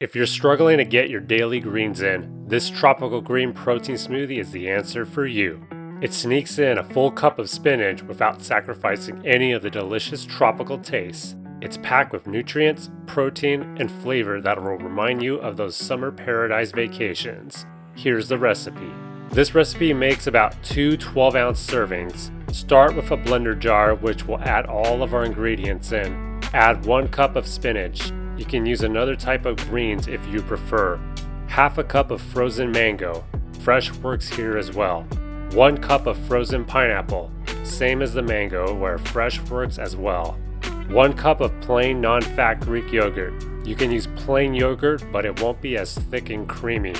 If you're struggling to get your daily greens in, this tropical green protein smoothie is the answer for you. It sneaks in a full cup of spinach without sacrificing any of the delicious tropical tastes. It's packed with nutrients, protein, and flavor that will remind you of those summer paradise vacations. Here's the recipe. This recipe makes about 2 12-ounce servings. Start with a blender jar, which will add all of our ingredients in. Add 1 cup of spinach. You can use another type of greens if you prefer. Half a cup of frozen mango. Fresh works here as well. 1 cup of frozen pineapple. Same as the mango, where fresh works as well. 1 cup of plain non-fat Greek yogurt. You can use plain yogurt, but it won't be as thick and creamy.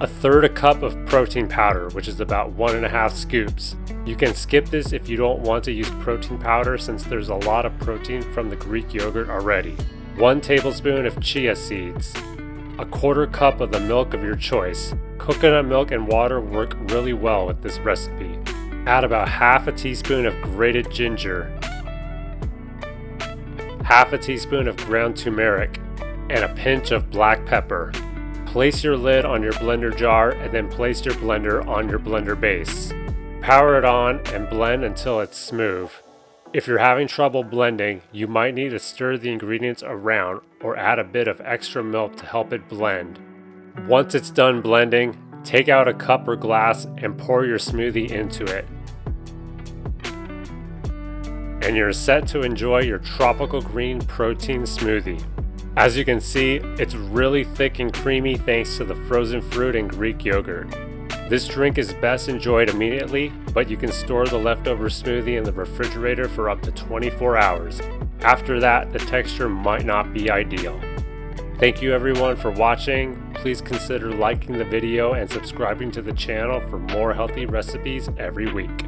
1/3 cup of protein powder, which is about 1.5 scoops. You can skip this if you don't want to use protein powder since there's a lot of protein from the Greek yogurt already. 1 tablespoon of chia seeds. 1/4 cup of the milk of your choice. Coconut milk and water work really well with this recipe. Add about half a teaspoon of grated ginger, half a teaspoon of ground turmeric, and a pinch of black pepper. Place your lid on your blender jar and then place your blender on your blender base. Power it on and blend until it's smooth. If you're having trouble blending, you might need to stir the ingredients around or add a bit of extra milk to help it blend. Once it's done blending, take out a cup or glass and pour your smoothie into it. And you're set to enjoy your tropical green protein smoothie. As you can see, it's really thick and creamy thanks to the frozen fruit and Greek yogurt. This drink is best enjoyed immediately, but you can store the leftover smoothie in the refrigerator for up to 24 hours. After that, the texture might not be ideal. Thank you everyone for watching. Please consider liking the video and subscribing to the channel for more healthy recipes every week.